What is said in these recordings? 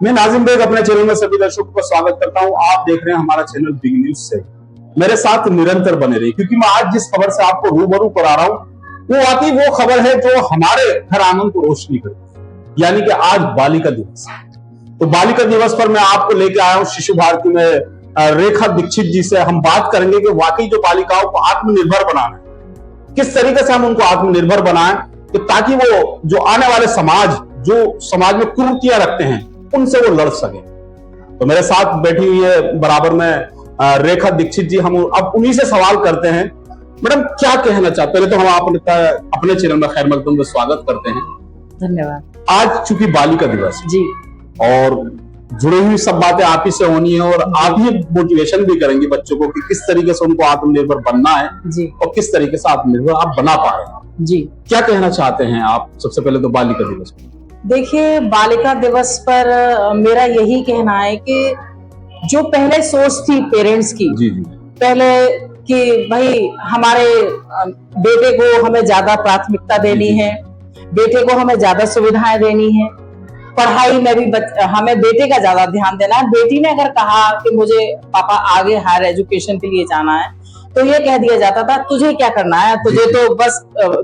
मैं नाजिम बेग अपने चैनल में सभी दर्शकों का स्वागत करता हूं। आप देख रहे हैं हमारा चैनल बिग न्यूज से। मेरे साथ निरंतर बने रहिए, क्योंकि मैं आज जिस खबर से आपको रूबरू करा रहा हूं वो वाकई वो खबर है जो हमारे घर आंगन को रोशनी करती है, यानी कि आज बालिका दिवस है। तो बालिका दिवस पर मैं आपको लेके आया हूं शिशु भारती में रेखा दीक्षित जी से। हम बात करेंगे कि वाकई जो बालिकाओं को आत्मनिर्भर बनाना है, किस तरीके से हम उनको आत्मनिर्भर बनाएं तो ताकि वो जो आने वाले समाज में कुरीतियां रखते हैं उनसे वो लड़ सके। तो मेरे साथ बैठी हुई है बराबर में रेखा दीक्षित जी। हम अब उन्हीं से सवाल करते हैं। मैडम क्या कहना चाहते हैं? पहले तो हम अपने चैनल में खैर मकदम में स्वागत करते हैं। धन्यवाद। आज चूंकि बालिका दिवस जी और जुड़ी हुई सब बातें आप ही से होनी है और आप ही मोटिवेशन भी करेंगे बच्चों को कि किस तरीके से उनको आत्मनिर्भर बनना है जी और किस तरीके से आत्मनिर्भर आप बना पा रहे हैं। जी क्या कहना चाहते हैं आप? सबसे पहले तो बालिका दिवस। देखिए, बालिका दिवस पर मेरा यही कहना है कि जो पहले सोच थी पेरेंट्स की, जी जी पहले कि भाई हमारे बेटे को हमें ज्यादा प्राथमिकता देनी है, बेटे को हमें ज्यादा सुविधाएं देनी है, पढ़ाई में भी हमें बेटे का ज्यादा ध्यान देना है। बेटी ने अगर कहा कि मुझे पापा आगे हायर एजुकेशन के लिए जाना है तो ये कह दिया जाता था तुझे क्या करना है, तुझे तो बस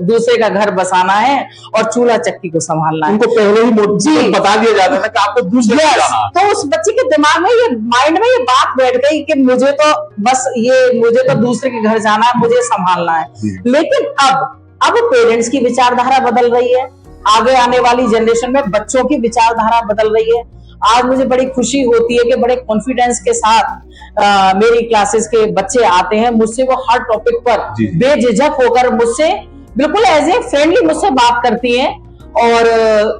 दूसरे का घर बसाना है और चूल्हा चक्की को संभालना है। उनको पहले ही बता दिया जाता था कि आपको दूसरे yes, जाना है। तो उस बच्चे के दिमाग में ये माइंड में ये बात बैठ गई कि मुझे तो दूसरे के घर जाना है, मुझे संभालना है। लेकिन अब पेरेंट्स की विचारधारा बदल रही है, आगे आने वाली जनरेशन में बच्चों की विचारधारा बदल रही है। आज मुझे बड़ी खुशी होती है कि बड़े कॉन्फिडेंस के साथ मेरी क्लासेस के बच्चे आते हैं, मुझसे वो हर टॉपिक पर बेझिझक होकर मुझसे बिल्कुल एज ए फ्रेंडली मुझसे बात करती हैं। और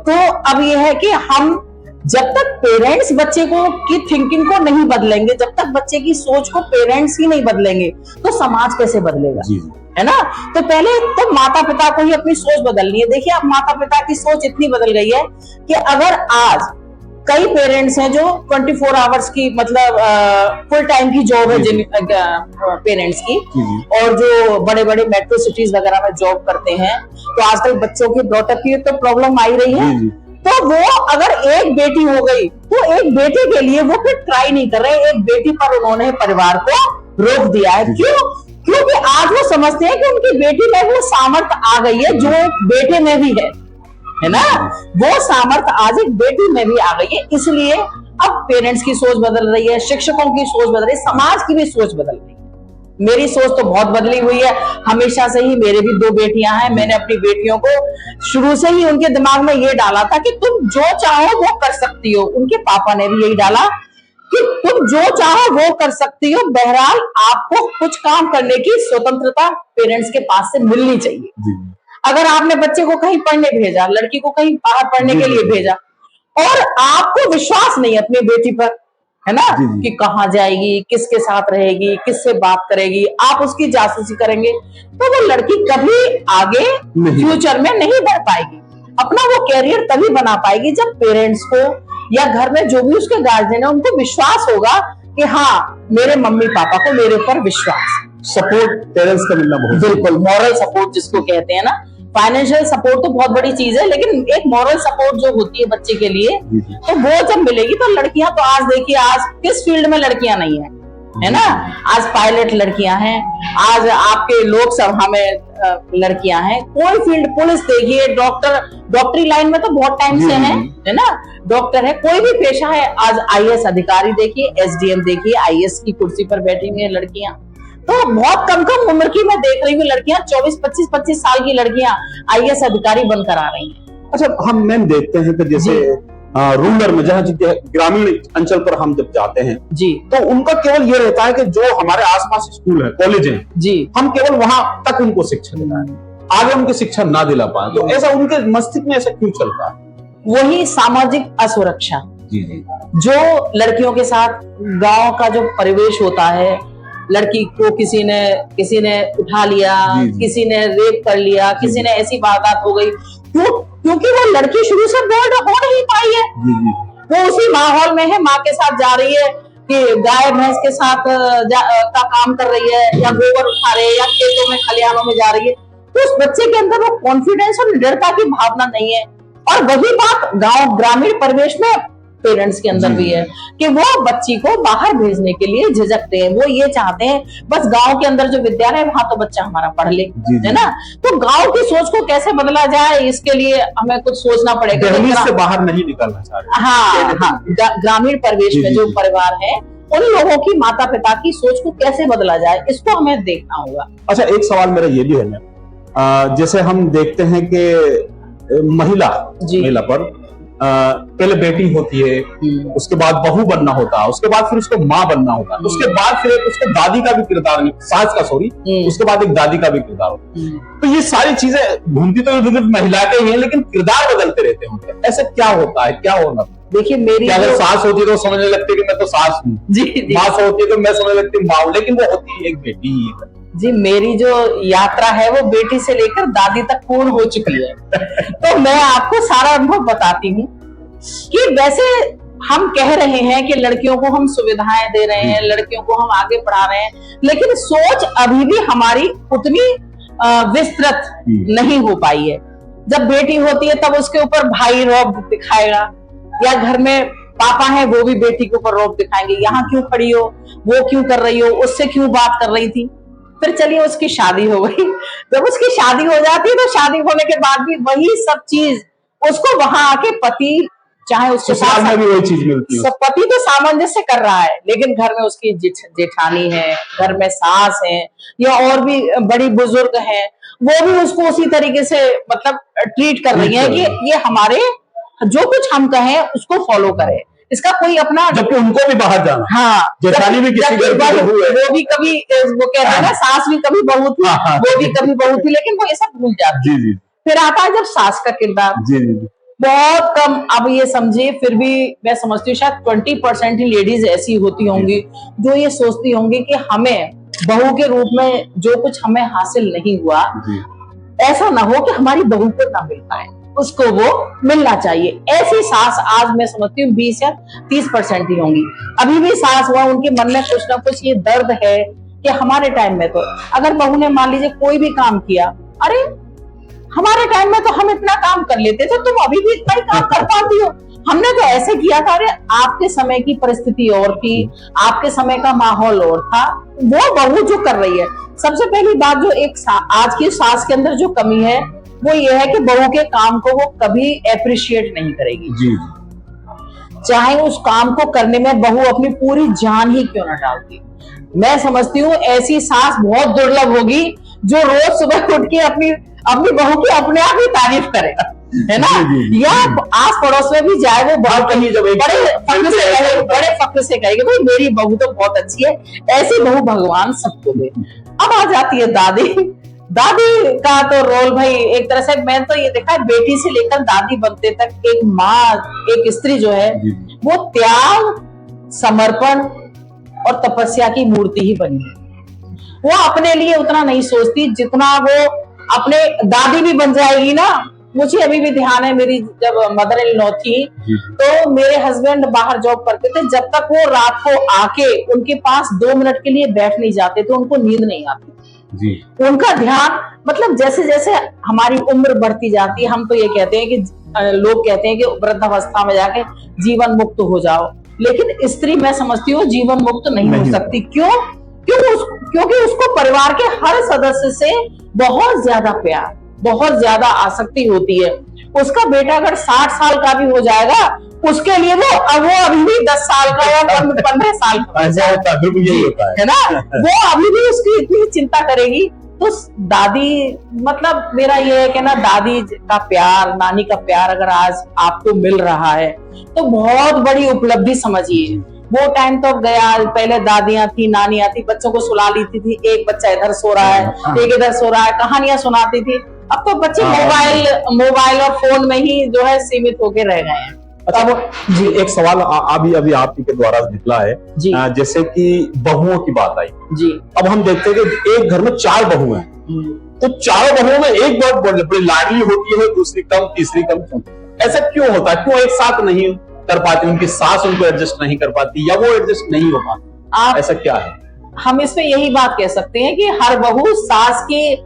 तो अब ये है कि हम जब तक पेरेंट्स बच्चे को की थिंकिंग को नहीं बदलेंगे, जब तक बच्चे की सोच को पेरेंट्स ही नहीं बदलेंगे तो समाज कैसे बदलेगा? है ना? तो पहले तो माता पिता को ही अपनी सोच बदलनी है। देखिए, अब माता पिता की सोच इतनी बदल गई है कि अगर आज कई पेरेंट्स हैं जो 24 आवर्स की मतलब फुल टाइम की जॉब है जिन पेरेंट्स की, और जो बड़े बड़े मेट्रो सिटीज वगैरह में जॉब करते हैं, तो आजकल बच्चों की ब्रॉटअप की तो प्रॉब्लम आई रही है। तो वो अगर एक बेटी हो गई तो एक बेटे के लिए वो फिर ट्राई नहीं कर रहे, एक बेटी पर उन्होंने परिवार को रोक दिया है। क्यों? क्योंकि आज वो समझते हैं कि उनकी बेटी में वो सामर्थ्य आ गई है जो बेटे में भी है ना? वो सामर्थ्य आज एक बेटी में भी आ गई है। इसलिए अब पेरेंट्स की सोच बदल रही है, शिक्षकों की सोच बदल रही है, समाज की भी सोच बदल रही है। मेरी सोच तो बहुत बदली हुई है। हमेशा से ही मेरे भी 2 बेटियां हैं। मैंने अपनी बेटियों को शुरू से ही उनके दिमाग में ये डाला था कि तुम जो चाहो वो कर सकती हो। उनके पापा ने भी यही डाला कि तुम जो चाहो वो कर सकती हो, बहरहाल आपको कुछ काम करने की स्वतंत्रता पेरेंट्स के पास से मिलनी चाहिए। अगर आपने बच्चे को कहीं पढ़ने भेजा, लड़की को कहीं बाहर पढ़ने के लिए भेजा और आपको विश्वास नहीं अपनी बेटी पर, है ना, कि कहाँ जाएगी, किसके साथ रहेगी, किससे बात करेगी, आप उसकी जासूसी करेंगे तो वो लड़की कभी आगे फ्यूचर में नहीं बढ़ पाएगी। अपना वो कैरियर तभी बना पाएगी जब पेरेंट्स को या घर में जो भी उसके गार्जियन है उनको विश्वास होगा कि हाँ, मेरे मम्मी पापा को मेरे ऊपर विश्वास। सपोर्ट पेरेंट्स का मिलना बहुत, बिल्कुल, मॉरल सपोर्ट जिसको कहते हैं ना। फाइनेंशियल सपोर्ट तो बहुत बड़ी चीज है, लेकिन एक मॉरल सपोर्ट जो होती है बच्चे के लिए, तो वो जब मिलेगी तो लड़कियां तो आज देखिए, आज किस फील्ड में लड़कियां नहीं है ना? आज पायलट लड़कियां हैं, आज आपके लोकसभा में लड़कियां हैं, कोई फील्ड, पुलिस देखिए, डॉक्टरी लाइन में तो बहुत टाइम से है ना, डॉक्टर है, कोई भी पेशा है। आज आईएएस अधिकारी देखिए, एसडीएम देखिए, आईएएस की कुर्सी पर बैठी हुई है लड़कियां। तो बहुत कम उम्र की मैं देख रही हूँ लड़कियां, 24-25 साल की लड़कियां आईएएस अधिकारी बनकर आ रही हैं। अच्छा, हम मैम देखते हैं कि जैसे रूरल में, जहाँ ग्रामीण अंचल पर हम जब जाते हैं जी, तो उनका केवल ये रहता है कि जो हमारे आसपास स्कूल है, कॉलेज है जी, हम केवल वहां तक उनको शिक्षा देना है, आगे उनकी शिक्षा ना दिला पाए। तो ऐसा उनके मस्तिष्क में ऐसा क्यों चलता है? वही सामाजिक असुरक्षा जी, जो लड़कियों के साथ गांव का जो परिवेश होता है, लड़की को किसी ने उठा लिया, किसी ने रेप कर लिया, किसी ने ऐसी वारदात हो गई, क्योंकि वो लड़की शुरू से बोल्ड हो नहीं पाई है। वो उसी माहौल में है, माँ के साथ जा रही है कि गाय भैंस के साथ का काम कर रही है, या गोबर उठा रही है, या खेतों में खलिहानों में जा रही है। तो उस बच्चे के अंदर वो कॉन्फिडेंस और निडरता की भावना नहीं है। और वही बात गांव ग्रामीण परिवेश में पेरेंट्स के अंदर भी है कि वो बच्ची को बाहर भेजने के लिए झिझकते हैं। वो ये चाहते हैं बस गांव के अंदर जो विद्यालय है वहां तो बच्चा हमारा पढ़ ले, है ना। तो गांव की सोच को कैसे बदला जाए, इसके लिए हमें कुछ सोचना पड़ेगा। दिल्ली से बाहर नहीं निकलना चाहिए। हाँ, ग्रामीण परिवेश में जो परिवार है उन लोगों की, माता पिता की सोच को कैसे बदला जाए, इसको हमें देखना होगा। अच्छा, एक सवाल मेरा ये भी है, जैसे हम देखते हैं कि महिला पर पहले बेटी होती है, उसके बाद बहू बनना होता है, उसके बाद फिर उसको माँ बनना होता है, उसके बाद फिर उसके दादी का भी किरदार, सास का सॉरी, उसके बाद एक दादी का भी किरदार होता है। तो ये सारी चीजें घूमती तो महिला के ही है, लेकिन किरदार बदलते रहते हैं। ऐसे क्या होता है, क्या होना? देखिए, मेरी अगर सास होती है तो समझने लगती है कि मैं तो सास हूँ, माँ होती है तो मैं समझने लगती हूँ माँ, लेकिन वो होती है एक बेटी ही है। जी, मेरी जो यात्रा है वो बेटी से लेकर दादी तक पूर्ण हो चुकी है। तो मैं आपको सारा अनुभव बताती हूँ कि वैसे हम कह रहे हैं कि लड़कियों को हम सुविधाएं दे रहे हैं, लड़कियों को हम आगे बढ़ा रहे हैं, लेकिन सोच अभी भी हमारी उतनी विस्तृत नहीं हो पाई है। जब बेटी होती है तब उसके ऊपर भाई रौब दिखाएगा, या घर में पापा है वो भी बेटी के ऊपर रौब दिखाएंगे, यहाँ क्यों खड़ी हो, वो क्यों कर रही हो, उससे क्यों बात कर रही थी। फिर चलिए उसकी शादी हो गई। जब उसकी शादी हो जाती है तो शादी होने के बाद भी वही सब चीज उसको वहां आके पति, चाहे उसके साथ में भी वही चीज मिलती है। पति तो सामंजस्य कर रहा है, लेकिन घर में उसकी जेठानी है, घर में सास है, या और भी बड़ी बुजुर्ग है, वो भी उसको उसी तरीके से मतलब ट्रीट कर रही है कि ये हमारे जो कुछ हम कहें उसको फॉलो करे, इसका कोई अपना, जबकि उनको भी बाहर जाना। हाँ, जेठानी भी किसी घर की बहू है, वो भी कभी, वो कहते हैं ना, सास भी कभी बहू थी, वो भी कभी बहू थी, लेकिन वो ये सब भूल जाती है। फिर आता है जब सास का किरदार, बहुत कम, अब ये समझिए, फिर भी मैं समझती हूँ शायद 20% ही लेडीज ऐसी होती होंगी जो ये सोचती होंगी कि हमें बहू के रूप में जो कुछ हमें हासिल नहीं हुआ, ऐसा ना हो कि हमारी बहू को ना मिल पाए, उसको वो मिलना चाहिए। ऐसी सास आज मैं समझती हूँ 20 या 30% ही होंगी। अभी भी सास हुआ उनके मन में कुछ ना कुछ ये दर्द है कि हमारे टाइम में तो अगर बहू ने मान लीजिए कोई भी काम किया, अरे हमारे टाइम में तो हम इतना काम कर लेते थे, तुम अभी भी इतना ही काम कर पाती हो, हमने तो ऐसे किया था। अरे आपके समय की परिस्थिति और थी, आपके समय का माहौल और था, वो बहू जो कर रही है। सबसे पहली बात जो एक आज की सास के अंदर जो कमी है वो ये है कि बहू के काम को वो कभी एप्रिशिएट नहीं करेगी, चाहे उस काम को करने में बहू अपनी पूरी जान ही क्यों ना डालती। मैं समझती हूँ ऐसी सास बहुत दुर्लभ होगी जो रोज सुबह उठ के अपनी बहू की अपने आप ही तारीफ करे, है ना, या आस पड़ोस में भी जाए वो बहुत बड़े फख्र से कहेगी भाई मेरी बहू तो बहुत अच्छी है। ऐसी बहू भगवान सबको दे। अब आ जाती है दादी का तो रोल भाई एक तरह से मैं तो ये देखा है, बेटी से लेकर दादी बनते तक एक माँ, एक स्त्री जो है वो त्याग, समर्पण और तपस्या की मूर्ति ही बनी है। वो अपने लिए उतना नहीं सोचती जितना वो अपने, दादी भी बन जाएगी ना। मुझे अभी भी ध्यान है, मेरी जब मदर इन लॉ थी तो मेरे हस्बैंड बाहर जॉब करते थे, जब तक वो रात को आके उनके पास 2 मिनट के लिए बैठ नहीं जाते थे उनको नींद नहीं आती जी। उनका ध्यान, मतलब जैसे जैसे हमारी उम्र बढ़ती जाती है, हम तो ये कहते हैं कि लोग कहते हैं कि वृद्धावस्था में जाके जीवन मुक्त हो जाओ, लेकिन स्त्री मैं समझती हूँ जीवन मुक्त नहीं हो सकती। क्योंकि उसको परिवार के हर सदस्य से बहुत ज्यादा प्यार, बहुत ज्यादा आसक्ति होती है। उसका बेटा अगर 60 साल का भी हो जाएगा, उसके लिए वो अभी भी 10 साल का या 15 साल का है ना, वो अभी भी उसकी इतनी चिंता करेगी। तो दादी, मतलब मेरा ये है कि ना, दादी का प्यार, नानी का प्यार अगर आज आपको मिल रहा है तो बहुत बड़ी उपलब्धि समझिए। वो टाइम तो गया, पहले दादियां थी, नानियां थी, बच्चों को सुला लेती थी, एक बच्चा इधर सो रहा है, एक इधर सो रहा है, कहानियां सुनाती थी। अब तो बच्चे मोबाइल और फोन में ही जो है सीमित होके रह गए हैं। अच्छा जी, एक सवाल अभी आप के द्वारा निकला है जी, जैसे कि बहुओं की बात आई जी। अब हम देखते हैं कि एक घर में 4 बहू हैं, तो 4 बहुओं में एक बहुत बड़ी लाडली होती है, दूसरी कम, तीसरी कम। ऐसा क्यों होता है? क्यों एक साथ नहीं कर पाती? उनकी सास उनको एडजस्ट नहीं कर पाती, या वो एडजस्ट नहीं हो पाती, ऐसा क्या है? हम इसमें यही बात कह सकते हैं कि हर बहू सास की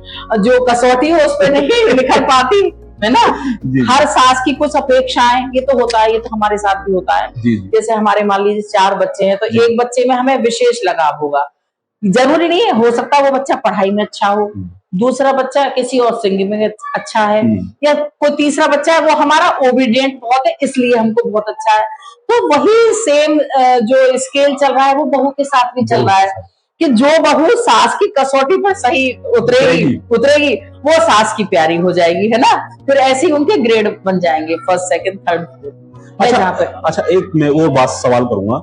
जो कसौटी है उस पर नहीं निकल पाती, है ना। जी। हर सास की कुछ अपेक्षाएं, ये तो होता है, ये तो हमारे साथ भी होता है। जी। जैसे हमारे मान लीजिए 4 बच्चे हैं, तो एक बच्चे में हमें विशेष लगाव होगा, जरूरी नहीं है, हो सकता है वो बच्चा पढ़ाई में अच्छा हो, दूसरा बच्चा किसी और सिंगिंग में अच्छा है, या कोई तीसरा बच्चा है वो हमारा ओबीडियंट बहुत है इसलिए हमको बहुत अच्छा है। तो वही सेम जो स्केल चल रहा है वो बहू के साथ भी चल रहा है कि जो बहू सास की कसौटी पर सही उतरेगी वो सास की प्यारी हो जाएगी, है ना। फिर ऐसे ही उनके ग्रेड बन जाएंगे, फर्स्ट सेकंड थर्ड फोर्थ। अच्छा, एक मैं वो बात सवाल करूंगा,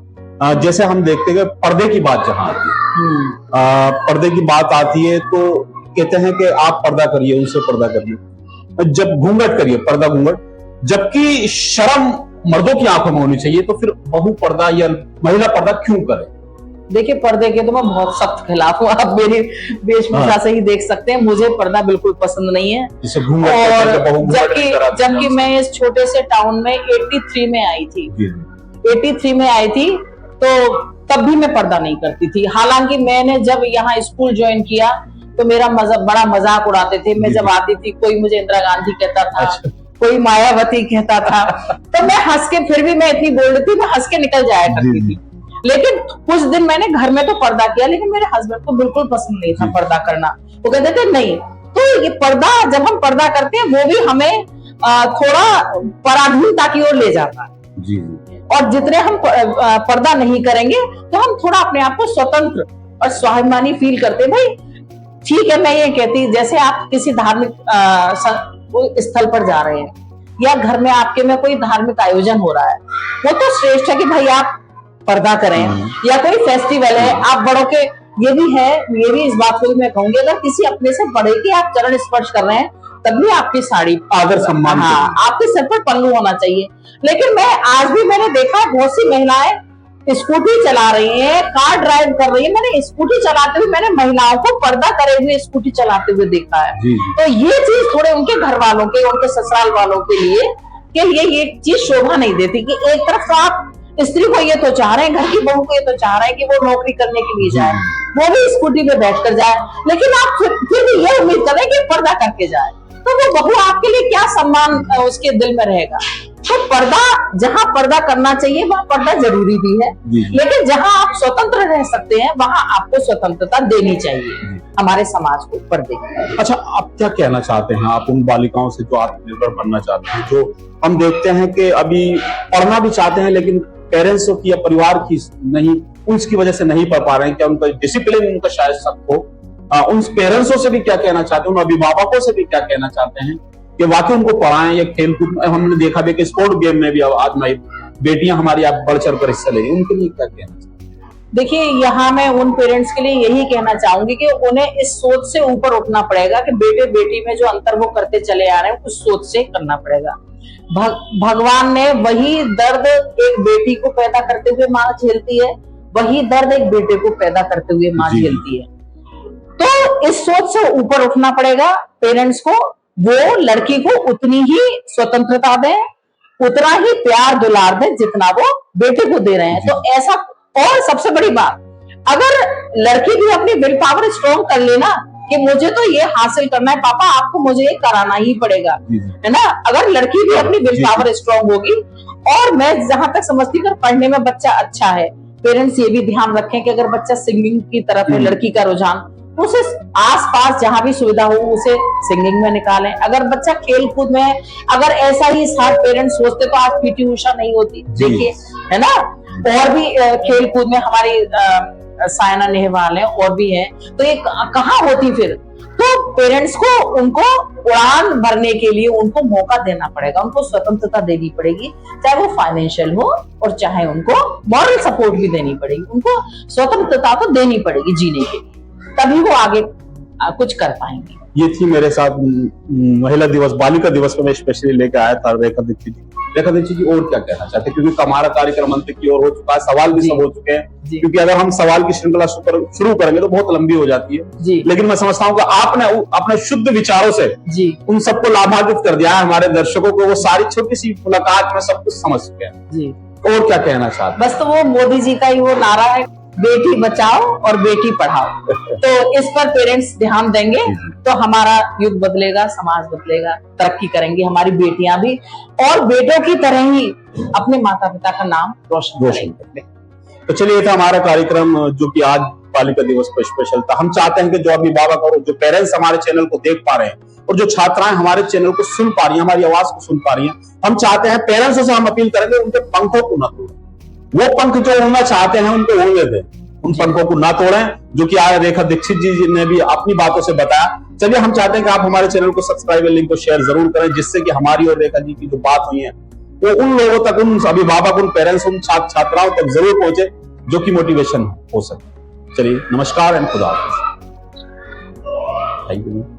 जैसे हम देखते हैं पर्दे की बात जहां आती है, पर्दे की बात आती है तो कहते हैं कि आप पर्दा करिए, उनसे पर्दा करिए, जब घूंघट करिए, पर्दा घूंघट, जबकि शर्म मर्दों की आंखों में होनी चाहिए, तो फिर बहू पर्दा या महिला पर्दा क्यों करे? देखिए, पर्दे के तो मैं बहुत सख्त खिलाफ हूँ, आप मेरी वेशभूषा से ही देख सकते हैं, मुझे पर्दा बिल्कुल पसंद नहीं है। और जबकि मैं इस छोटे से टाउन में 83 में आई थी, 83 में आई थी, तो तब भी मैं पर्दा नहीं करती थी। हालांकि मैंने जब यहाँ स्कूल ज्वाइन किया तो मेरा बड़ा मजाक उड़ाते थे। मैं जब आती थी कोई मुझे इंदिरा गांधी कहता था, कोई मायावती कहता था, तो मैं हंस के, फिर भी मैं इतनी बोल्ड थी, मैं हंस के निकल जाया करती थी। लेकिन कुछ दिन मैंने घर में तो पर्दा किया, लेकिन मेरे हस्बैंड को बिल्कुल पसंद नहीं था पर्दा करना। वो कहते थे नहीं, तो ये पर्दा, जब हम पर्दा करते हैं वो भी हमें थोड़ा पराधीनता की ओर ले जाता है जी। और जितने हम पर्दा नहीं करेंगे तो हम थोड़ा अपने आप को स्वतंत्र और स्वाभिमानी फील करते हैं। भाई ठीक है, मैं ये कहती, जैसे आप किसी धार्मिक स्थल पर जा रहे हैं या घर में आपके में कोई धार्मिक आयोजन हो रहा है, वो तो श्रेष्ठ है कि भाई आप पर्दा करें, या कोई फेस्टिवल है, आप बड़ों के, ये भी इस बात को मैं कहूंगी, अगर किसी अपने से बड़े के आप चरण स्पर्श कर रहे हैं तभी आपकी साड़ी आदर सम्मान, हाँ, आपके सिर पर पल्लू होना चाहिए। लेकिन आज भी मैंने देखा है बहुत सी महिलाएं स्कूटी चला रही हैं, कार ड्राइव कर रही है, मैंने स्कूटी चलाते हुए मैंने महिलाओं को पर्दा करे हुए स्कूटी चलाते हुए देखा है। तो ये चीज थोड़े उनके घर वालों के, उनके ससुराल वालों के लिए ये चीज शोभा नहीं देती कि एक तरफ तो आप स्त्री को ये तो चाह रहे हैं, घर की बहू को ये तो चाह रहे हैं कि वो नौकरी करने के लिए जाए, वो भी स्कूटी पे बैठकर जाए, लेकिन आप फिर भी ये उम्मीद करें कि पर्दा करके जाए, तो वो बहू आपके लिए क्या सम्मान उसके दिल में रहेगा। तो पर्दा, जहाँ पर्दा करना चाहिए वहाँ पर्दा जरूरी भी है, लेकिन जहाँ आप स्वतंत्र रह सकते हैं वहाँ आपको स्वतंत्रता देनी चाहिए हमारे समाज को पर्दे की। अच्छा, आप क्या कहना चाहते हैं, आप उन बालिकाओं से जो आत्मनिर्भर बनना चाहते हैं, जो हम देखते हैं कि अभी पढ़ना भी चाहते हैं लेकिन पेरेंट्स की या परिवार की नहीं, उसकी वजह से नहीं पढ़ पा रहे हैं, क्या उनका डिसिप्लिन उनका शायद सख्त हो, उन पेरेंट्सों से भी क्या कहना चाहते हैं, उन अभिभावकों से भी क्या कहना चाहते हैं कि वाकई उनको पढ़ाएं या खेल कूद। हमने देखा भी कि स्पोर्ट गेम में भी आज बेटियां हमारी आप बढ़ चढ़ कर हिस्सा ले रही, उनके लिए क्या कहना चाहते हैं? देखिए, यहाँ मैं उन पेरेंट्स के लिए यही कहना चाहूंगी कि उन्हें इस सोच से ऊपर उठना पड़ेगा कि बेटे बेटी में जो अंतर वो करते चले आ रहे हैं उस सोच से करना पड़ेगा। भगवान ने वही दर्द एक बेटी को पैदा करते हुए माँ झेलती है, वही दर्द एक बेटे को पैदा करते हुए माँ झेलती है। तो इस सोच से ऊपर उठना पड़ेगा पेरेंट्स को। वो लड़की को उतनी ही स्वतंत्रता दें, उतना ही प्यार दुलार दें जितना वो बेटे को दे रहे हैं। तो ऐसा, और सबसे बड़ी बात, अगर लड़की भी अपनी विल पावर स्ट्रॉन्ग कर लेना कि मुझे तो ये हासिल करना है पापा, आपको मुझे ये कराना ही पड़ेगा, है ना। अगर लड़की भी अपनी विल पावर स्ट्रॉन्ग होगी, और मैं जहां तक समझती हूँ पढ़ने में बच्चा अच्छा है, पेरेंट्स ये भी ध्यान रखें कि अगर बच्चा सिंगिंग की तरफ है, लड़की का रुझान, उसे आसपास जहां भी सुविधा हो उसे सिंगिंग में निकालें। अगर बच्चा खेल कूद में है, अगर ऐसा ही साथ पेरेंट्स सोचते तो आज पीटी उषा नहीं होती, देखिए, है ना। और भी खेल कूद में हमारी सायना नेहवाल है, और भी है, तो ये कहाँ होती फिर। तो पेरेंट्स को उनको उड़ान भरने के लिए उनको मौका देना पड़ेगा, उनको स्वतंत्रता देनी पड़ेगी, चाहे वो फाइनेंशियल हो और चाहे उनको मॉरल सपोर्ट भी देनी पड़ेगी। उनको स्वतंत्रता तो देनी पड़ेगी जीने के लिए, तभी वो आगे कुछ कर पाएंगे। ये थी मेरे साथ महिला दिवस, बालिका दिवस को मैं स्पेशली लेकर आया था रेखा दीक्षित जी। रेखा दीक्षित जी और क्या कहना चाहते हैं, क्योंकि हमारा कार्यक्रम अंत की ओर हो चुका है, सवाल भी सब हो चुके हैं, क्योंकि अगर हम सवाल की श्रृंखला शुरू करेंगे तो बहुत लंबी हो जाती है। लेकिन मैं समझता हूँ कि आपने अपने शुद्ध विचारों से उन सबको लाभान्वित कर दिया है, हमारे दर्शकों को वो सारी छोटी सी मुलाकात में सब कुछ समझ चुके हैं। और क्या कहना चाहते हैं? बस तो वो मोदी जी का ही वो नारा है बेटी बचाओ और बेटी पढ़ाओ। तो इस पर पेरेंट्स ध्यान देंगे तो हमारा युग बदलेगा, समाज बदलेगा, तरक्की करेंगे हमारी बेटियां भी, और बेटों की तरह ही अपने माता पिता का नाम रोशन करेंगे। तो चलिए, ये था हमारा कार्यक्रम जो कि आज बालिका दिवस पर स्पेशल था। हम चाहते हैं कि जो अभिभावक और जो पेरेंट्स हमारे चैनल को देख पा रहे हैं और जो छात्राएं हमारे चैनल को सुन पा रही हैं, हमारी आवाज को सुन पा रही हैं, हम चाहते हैं पेरेंट्स से हम अपील करेंगे उनके पंखों को ना तोड़ें। वो पंख जो उड़ना चाहते हैं उनको उड़ने दें, उन पंखों को ना तोड़ें, जो कि आज रेखा दीक्षित जी ने भी अपनी बातों से बताया। चलिए, हम चाहते हैं कि आप हमारे चैनल को सब्सक्राइब और लिंक को शेयर जरूर करें, जिससे कि हमारी और रेखा जी की जो बात हुई है वो उन लोगों तक, उन अभिभावक, उन पेरेंट्स, उन छात्र छात्राओं तक जरूर पहुंचे जो कि मोटिवेशन हो सके। चलिए, नमस्कार एंड खुदा हाफिज़। Thank you.